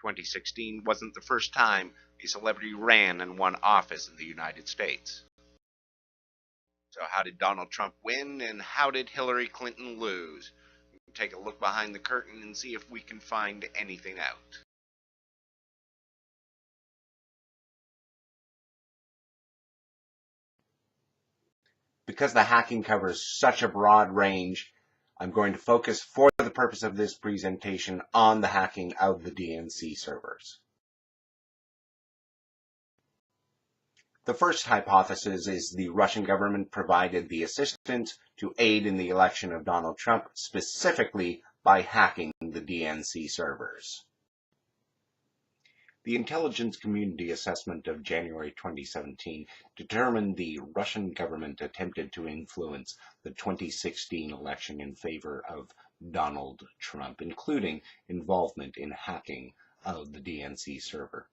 2016 wasn't the first time a celebrity ran and won office in the United States. So how did Donald Trump win, and how did Hillary Clinton lose? We'll take a look behind the curtain and see if we can find anything out. Because the hacking covers such a broad range, I'm going to focus for the purpose of this presentation on the hacking of the DNC servers. The first hypothesis is the Russian government provided the assistance to aid in the election of Donald Trump, specifically by hacking the DNC servers. The intelligence community assessment of January 2017 determined the Russian government attempted to influence the 2016 election in favor of Donald Trump, including involvement in hacking of the DNC server.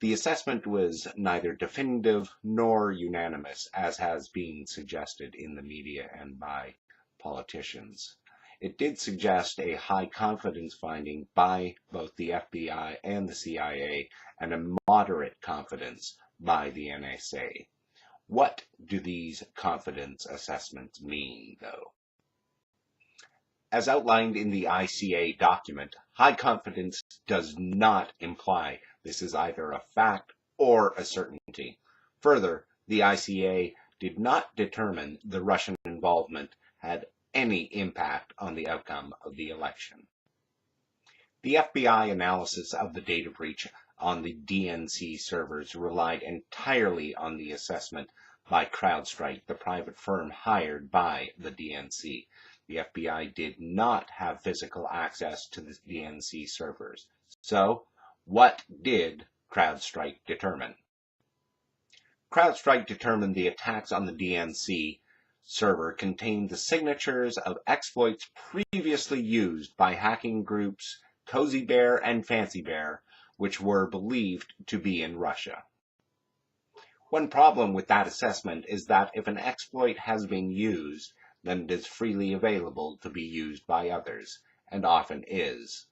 The assessment was neither definitive nor unanimous, as has been suggested in the media and by politicians. It did suggest a high confidence finding by both the FBI and the CIA, and a moderate confidence by the NSA. What do these confidence assessments mean, though? As outlined in the ICA document, high confidence does not imply this is either a fact or a certainty. Further, the ICA did not determine the Russian involvement had any impact on the outcome of the election. The FBI analysis of the data breach on the DNC servers relied entirely on the assessment by CrowdStrike, the private firm hired by the DNC. The FBI did not have physical access to the DNC servers. So, what did CrowdStrike determine? CrowdStrike determined the attacks on the DNC server contained the signatures of exploits previously used by hacking groups Cozy Bear and Fancy Bear, which were believed to be in Russia. One problem with that assessment is that if an exploit has been used, then it is freely available to be used by others, and often is.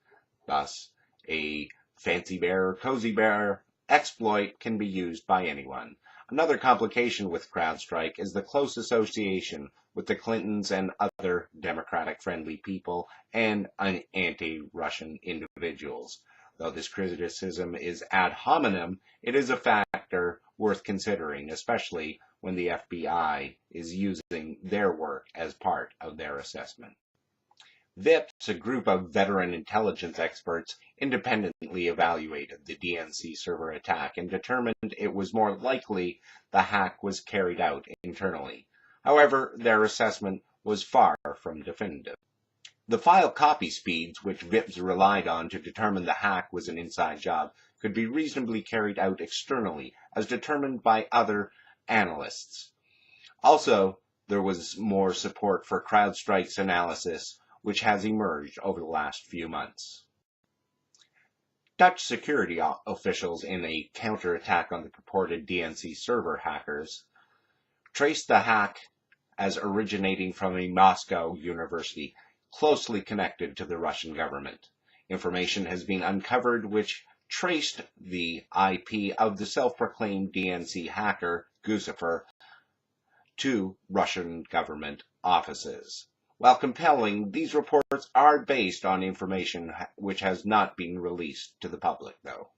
Thus, a Fancy Bear or Cozy Bear exploit can be used by anyone. Another complication with CrowdStrike is the close association with the Clintons and other Democratic-friendly people and anti-Russian individuals. Though this criticism is ad hominem, it is a factor worth considering, especially when the FBI is using their work as part of their assessment. VIPS, a group of veteran intelligence experts, independently evaluated the DNC server attack and determined it was more likely the hack was carried out internally. However, their assessment was far from definitive. The file copy speeds, which VIPS relied on to determine the hack was an inside job, could be reasonably carried out externally, as determined by other analysts. Also, there was more support for CrowdStrike's analysis, which has emerged over the last few months. Dutch security officials, in a counterattack on the purported DNC server hackers, traced the hack as originating from a Moscow university closely connected to the Russian government. Information has been uncovered which traced the IP of the self-proclaimed DNC hacker, Guccifer, to Russian government offices. While compelling, these reports are based on information which has not been released to the public, though.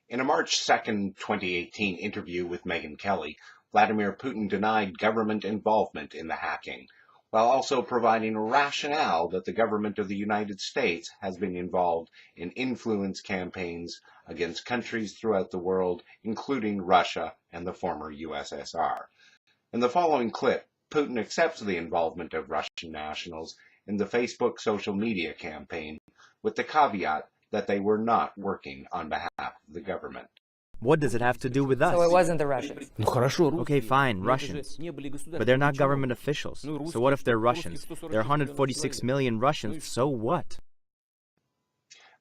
In a March 2, 2018 interview with Megyn Kelly, Vladimir Putin denied government involvement in the hacking, while also providing a rationale that the government of the United States has been involved in influence campaigns against countries throughout the world, including Russia and the former USSR. In the following clip, Putin accepts the involvement of Russian nationals in the Facebook social media campaign, with the caveat that they were not working on behalf of the government. What does it have to do with us? So it wasn't the Russians. Okay, fine, Russians. But they're not government officials. So what if they're Russians? There are 146 million Russians, so what?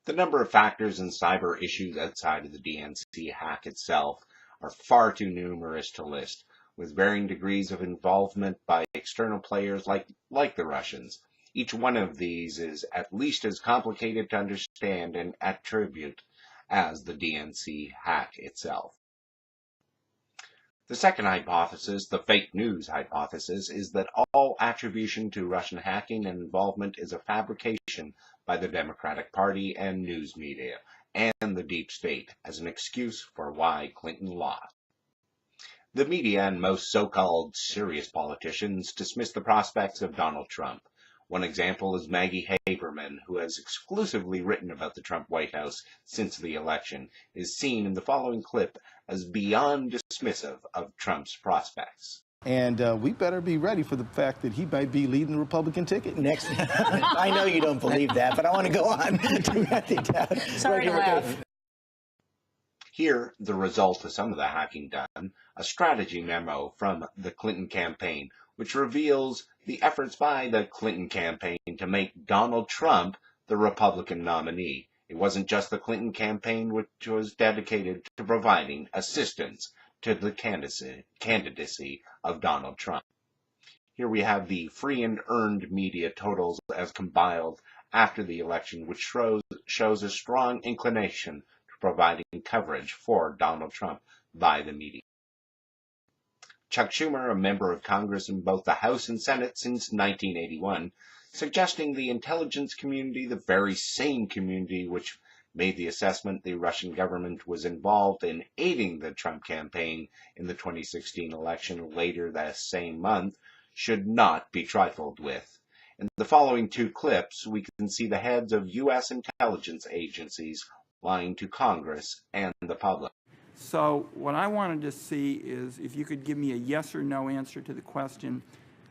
The number of factors and cyber issues outside of the DNC hack itself are far too numerous to list, with varying degrees of involvement by external players like the Russians. Each one of these is at least as complicated to understand and attribute as the DNC hack itself. The second hypothesis, the fake news hypothesis, is that all attribution to Russian hacking and involvement is a fabrication by the Democratic Party and news media and the deep state as an excuse for why Clinton lost. The media and most so-called serious politicians dismiss the prospects of Donald Trump. One example is Maggie Haberman, who has exclusively written about the Trump White House since the election, is seen in the following clip as beyond dismissive of Trump's prospects. And we better be ready for the fact that he might be leading the Republican ticket next. I know you don't believe that, but I want to go on. Sorry to laugh. Here, the result of some of the hacking done, a strategy memo from the Clinton campaign, which reveals the efforts by the Clinton campaign to make Donald Trump the Republican nominee. It wasn't just the Clinton campaign which was dedicated to providing assistance to the candidacy of Donald Trump. Here we have the free and earned media totals as compiled after the election, which shows a strong inclination to providing coverage for Donald Trump by the media. Chuck Schumer, a member of Congress in both the House and Senate since 1981, suggesting the intelligence community, the very same community which made the assessment the Russian government was involved in aiding the Trump campaign in the 2016 election later that same month, should not be trifled with. In the following two clips, we can see the heads of U.S. intelligence agencies lying to Congress and the public. So what I wanted to see is if you could give me a yes or no answer to the question,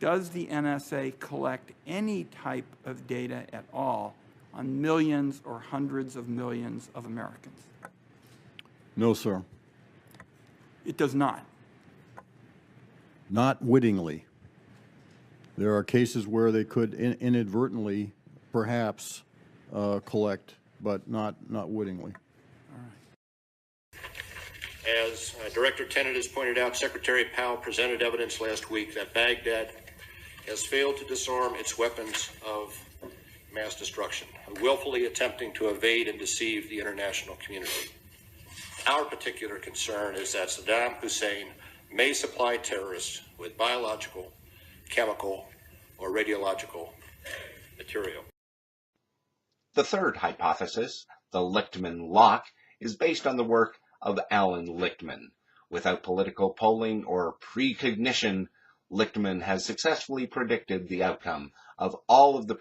does the NSA collect any type of data at all on millions or hundreds of millions of Americans? No, sir. It does not. Not wittingly. There are cases where they could inadvertently, perhaps, collect, but not wittingly. As Director Tenet has pointed out, Secretary Powell presented evidence last week that Baghdad has failed to disarm its weapons of mass destruction, willfully attempting to evade and deceive the international community. Our particular concern is that Saddam Hussein may supply terrorists with biological, chemical, or radiological material. The third hypothesis, the Lichtman lock, is based on the work of Allan Lichtman. Without political polling or precognition, Lichtman has successfully predicted the outcome of all of the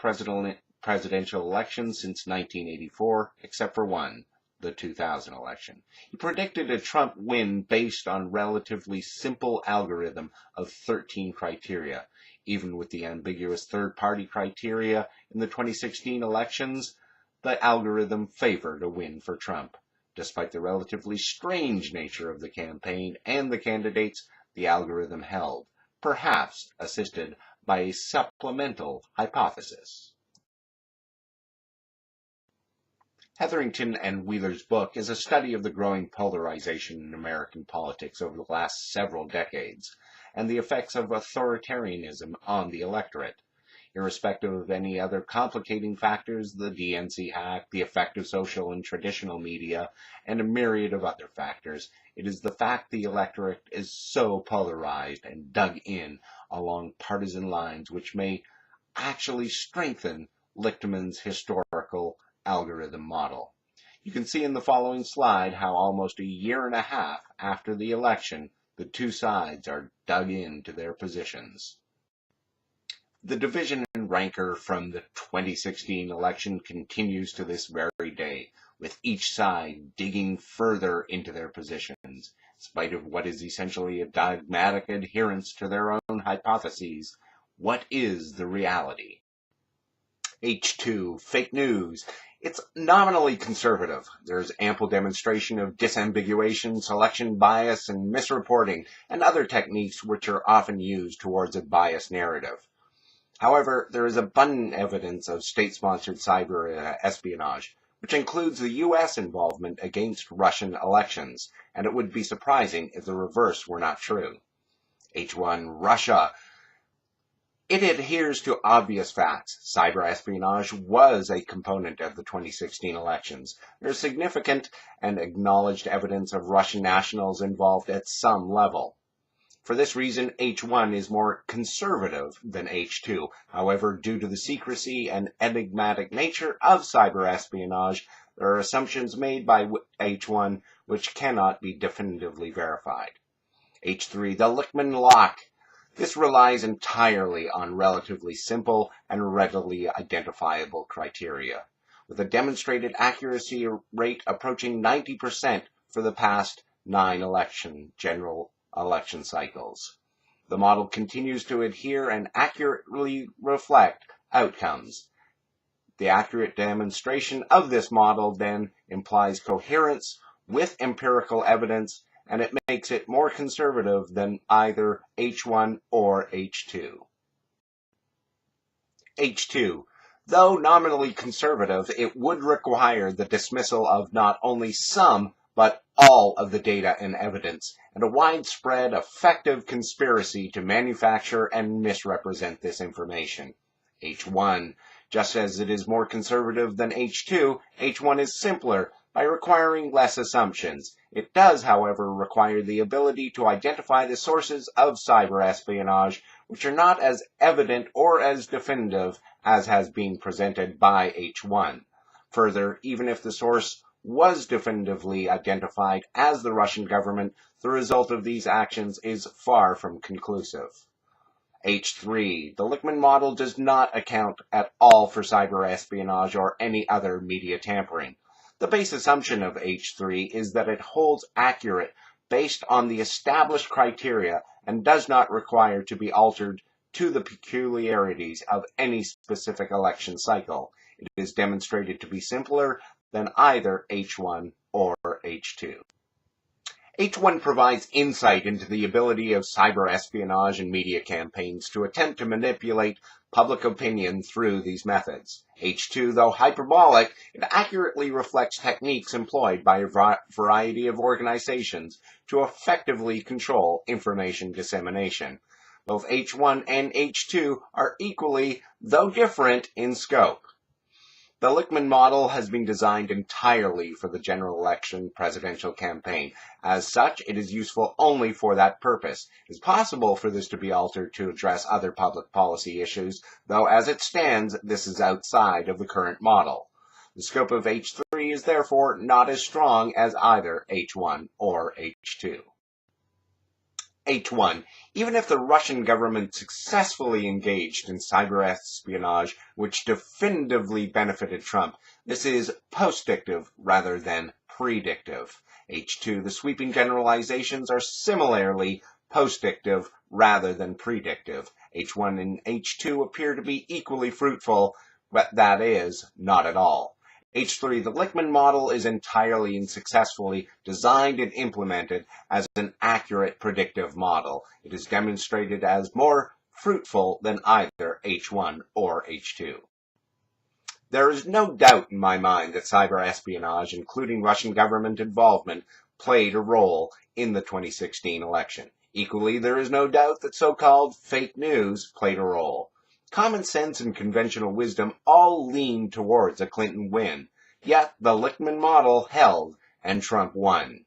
presidential elections since 1984, except for one, the 2000 election. He predicted a Trump win based on relatively simple algorithm of 13 criteria. Even with the ambiguous third-party criteria in the 2016 elections, the algorithm favored a win for Trump. Despite the relatively strange nature of the campaign and the candidates, the algorithm held, perhaps assisted by a supplemental hypothesis. Hetherington and Wheeler's book is a study of the growing polarization in American politics over the last several decades and the effects of authoritarianism on the electorate. Irrespective of any other complicating factors, the DNC hack, the effect of social and traditional media, and a myriad of other factors, it is the fact the electorate is so polarized and dug in along partisan lines which may actually strengthen Lichtman's historical algorithm model. You can see in the following slide how almost a year and a half after the election, the two sides are dug into their positions. The division and rancor from the 2016 election continues to this very day, with each side digging further into their positions, in spite of what is essentially a dogmatic adherence to their own hypotheses. What is the reality? H2, fake news. It's nominally conservative. There's ample demonstration of disambiguation, selection bias, and misreporting, and other techniques which are often used towards a biased narrative. However, there is abundant evidence of state-sponsored cyber-espionage, which includes the U.S. involvement against Russian elections, and it would be surprising if the reverse were not true. H1, Russia. It adheres to obvious facts. Cyber-espionage was a component of the 2016 elections. There is significant and acknowledged evidence of Russian nationals involved at some level. For this reason, H1 is more conservative than H2. However, due to the secrecy and enigmatic nature of cyber-espionage, there are assumptions made by H1 which cannot be definitively verified. H3, the Lichtman lock. This relies entirely on relatively simple and readily identifiable criteria, with a demonstrated accuracy rate approaching 90% for the past 9 general election cycles. The model continues to adhere and accurately reflect outcomes. The accurate demonstration of this model then implies coherence with empirical evidence, and it makes it more conservative than either H1 or H2. H2. Though nominally conservative, it would require the dismissal of not only some, but all of the data and evidence, and a widespread, effective conspiracy to manufacture and misrepresent this information. H1. Just as it is more conservative than H2, H1 is simpler by requiring less assumptions. It does, however, require the ability to identify the sources of cyber-espionage, which are not as evident or as definitive as has been presented by H1. Further, even if the source was definitively identified as the Russian government, the result of these actions is far from conclusive. H3. The Lichtman model does not account at all for cyber-espionage or any other media tampering. The base assumption of H3 is that it holds accurate based on the established criteria and does not require to be altered to the peculiarities of any specific election cycle. It is demonstrated to be simpler than either H1 or H2. H1 provides insight into the ability of cyber-espionage and media campaigns to attempt to manipulate public opinion through these methods. H2, though hyperbolic, it accurately reflects techniques employed by a variety of organizations to effectively control information dissemination. Both H1 and H2 are equally, though different, in scope. The Lichtman model has been designed entirely for the general election presidential campaign. As such, it is useful only for that purpose. It is possible for this to be altered to address other public policy issues, though as it stands, this is outside of the current model. The scope of H3 is therefore not as strong as either H1 or H2. H1. Even if the Russian government successfully engaged in cyber-espionage, which definitively benefited Trump, this is postdictive rather than predictive. H2. The sweeping generalizations are similarly postdictive rather than predictive. H1 and H2 appear to be equally fruitful, but that is, not at all. H3, the Lichtman model is entirely and successfully designed and implemented as an accurate predictive model. It is demonstrated as more fruitful than either H1 or H2. There is no doubt in my mind that cyber-espionage, including Russian government involvement, played a role in the 2016 election. Equally, there is no doubt that so-called fake news played a role. Common sense and conventional wisdom all lean towards a Clinton win, yet the Lichtman model held and Trump won.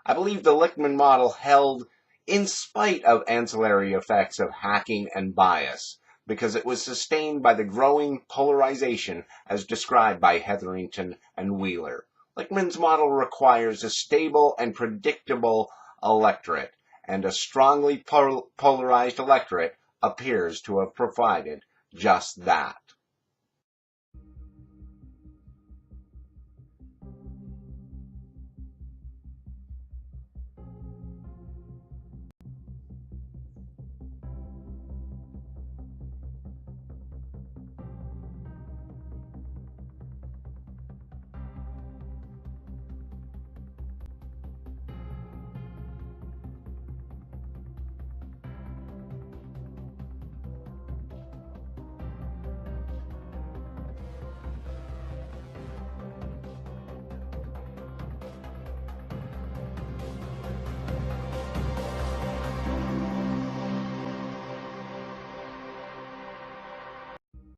I believe the Lichtman model held in spite of ancillary effects of hacking and bias, because it was sustained by the growing polarization as described by Hetherington and Wheeler. Lichtman's model requires a stable and predictable electorate, and a strongly polarized electorate appears to have provided just that.